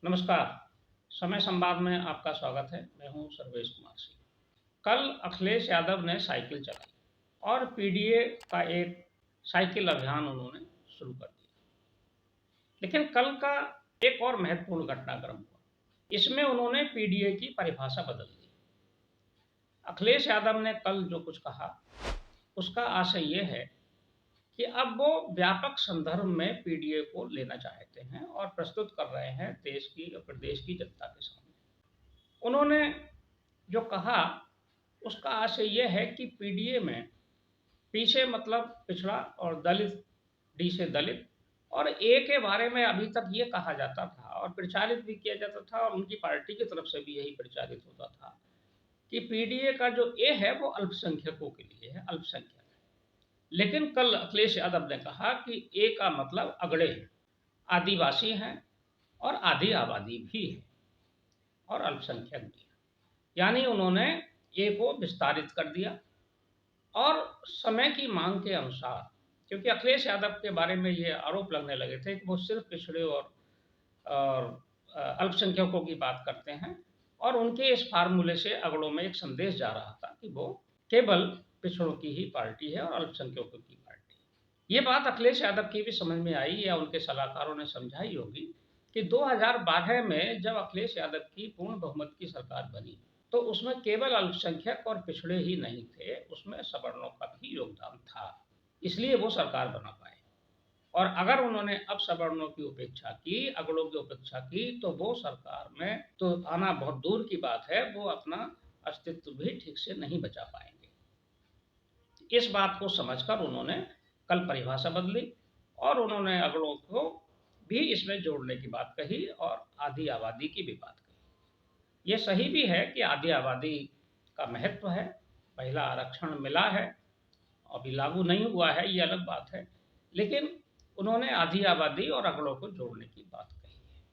नमस्कार। समय संवाद में आपका स्वागत है। मैं हूं सर्वेश कुमार सिंह। कल अखिलेश यादव ने साइकिल चलाई और पीडीए का एक साइकिल अभियान उन्होंने शुरू कर दिया। लेकिन कल का एक और महत्वपूर्ण घटनाक्रम हुआ। इसमें उन्होंने पीडीए की परिभाषा बदल दी। अखिलेश यादव ने कल जो कुछ कहा, उसका आशय ये है कि अब वो व्यापक संदर्भ में पीडीए को लेना चाहते हैं और प्रस्तुत कर रहे हैं देश की और प्रदेश की जनता के सामने। उन्होंने जो कहा, उसका आशय ये है कि पीडीए में पीछे मतलब पिछड़ा और दलित, डी से दलित और ए के बारे में अभी तक ये कहा जाता था और प्रचारित भी किया जाता था और उनकी पार्टी की तरफ से भी यही प्रचारित होता था कि पीडीए का जो ए है वो अल्पसंख्यकों के लिए है, अल्पसंख्यक है। लेकिन कल अखिलेश यादव ने कहा कि ए का मतलब अगड़े हैं, आदिवासी हैं और आधी आबादी भी है और अल्पसंख्यक भी है। यानी उन्होंने ए को विस्तारित कर दिया और समय की मांग के अनुसार, क्योंकि अखिलेश यादव के बारे में ये आरोप लगने लगे थे कि वो सिर्फ पिछड़े और अल्पसंख्यकों की बात करते हैं और उनके इस फार्मूले से अगड़ों में एक संदेश जा रहा था कि वो केवल पिछड़ों की ही पार्टी है और अल्पसंख्यकों की पार्टी। ये बात अखिलेश यादव की भी समझ में आई या उनके सलाहकारों ने समझाई होगी कि 2012 में जब अखिलेश यादव की पूर्ण बहुमत की सरकार बनी, तो उसमें केवल अल्पसंख्यक और पिछड़े ही नहीं थे, उसमें सवर्णों का भी योगदान था। इसलिए वो सरकार बना पाए। और अगर उन्होंने अब सवर्णों की उपेक्षा की, अगड़ों की उपेक्षा की, तो वो सरकार में तो आना बहुत दूर की बात है, वो अपना अस्तित्व भी ठीक से नहीं बचा पाएंगे। इस बात को समझकर उन्होंने कल परिभाषा बदली और उन्होंने अगड़ों को भी इसमें जोड़ने की बात कही और आधी आबादी की भी बात कही। ये सही भी है कि आधी आबादी का महत्व है, महिला आरक्षण मिला है, अभी लागू नहीं हुआ है, ये अलग बात है। लेकिन उन्होंने आधी आबादी और अगड़ों को जोड़ने की बात कही है।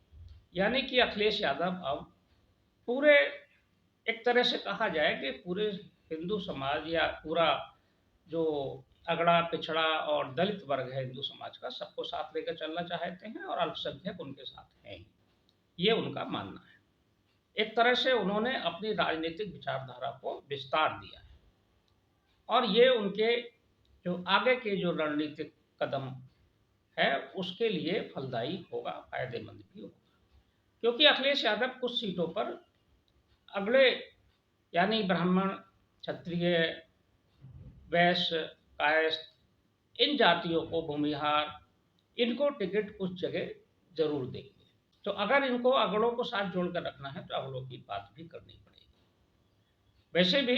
यानी कि अखिलेश यादव अब पूरे, एक तरह से कहा जाए कि पूरे हिंदू समाज या पूरा जो अगड़ा, पिछड़ा और दलित वर्ग है हिंदू समाज का, सबको साथ लेकर चलना चाहते हैं और अल्पसंख्यक उनके साथ हैं। ये उनका मानना है। एक तरह से उन्होंने अपनी राजनीतिक विचारधारा को विस्तार दिया है और ये उनके जो आगे के जो रणनीतिक कदम है, उसके लिए फलदायी होगा, फायदेमंद भी होगा। क्योंकि अखिलेश यादव कुछ सीटों पर अगले, यानी ब्राह्मण, क्षत्रिय, वैश्य, कायस्थ, इन जातियों को, भूमिहार, इनको टिकट कुछ जगह जरूर देंगे। तो अगर इनको अगड़ों को साथ जोड़कर रखना है तो अगड़ों की बात भी करनी पड़ेगी। वैसे भी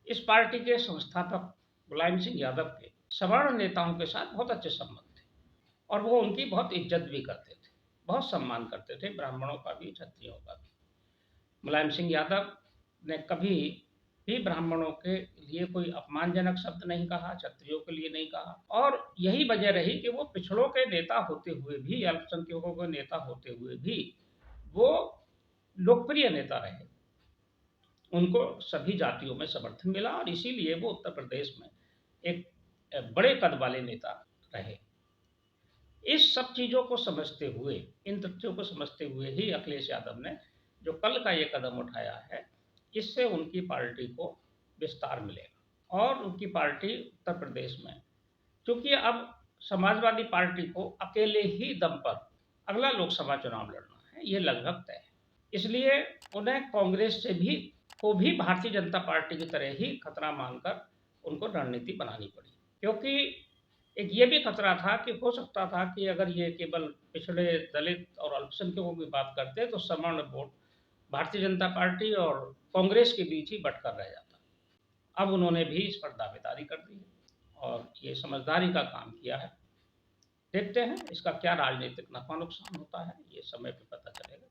इस पार्टी के संस्थापक मुलायम सिंह यादव के सवर्ण नेताओं के साथ बहुत अच्छे संबंध थे और वो उनकी बहुत इज्जत भी करते थे, बहुत सम्मान करते थे, ब्राह्मणों का भी, क्षत्रियों का भी। मुलायम सिंह यादव ने कभी भी ब्राह्मणों के लिए कोई अपमानजनक शब्द नहीं कहा, क्षत्रियों के लिए नहीं कहा और यही वजह रही कि वो पिछड़ों के नेता होते हुए भी, अल्पसंख्यकों के नेता होते हुए भी वो लोकप्रिय नेता रहे। उनको सभी जातियों में समर्थन मिला और इसीलिए वो उत्तर प्रदेश में एक बड़े कद वाले नेता रहे। इस सब चीज़ों को समझते हुए, इन तथ्यों को समझते हुए ही अखिलेश यादव ने जो कल का ये कदम उठाया है, इससे उनकी पार्टी को विस्तार मिलेगा और उनकी पार्टी उत्तर प्रदेश में, क्योंकि अब समाजवादी पार्टी को अकेले ही दम पर अगला लोकसभा चुनाव लड़ना है, ये लगभग तय है। इसलिए उन्हें कांग्रेस से भी को भी भारतीय जनता पार्टी की तरह ही खतरा मानकर उनको रणनीति बनानी पड़ी। क्योंकि एक ये भी खतरा था कि हो सकता था कि अगर ये केवल पिछड़े, दलित और अल्पसंख्यकों की बात करते तो सवर्ण वोट भारतीय जनता पार्टी और कांग्रेस के बीच ही बंटकर रह जाता। अब उन्होंने भी इस पर दावेदारी कर दी है और ये समझदारी का काम किया है। देखते हैं इसका क्या राजनीतिक नफा नुकसान होता है, ये समय पे पता चलेगा।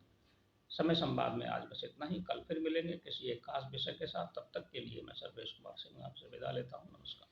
समय संवाद में आज बस इतना ही। कल फिर मिलेंगे किसी एक खास विषय के साथ। तब तक के लिए मैं सर्वेश कुमार सिंह आपसे विदा लेता हूँ। नमस्कार।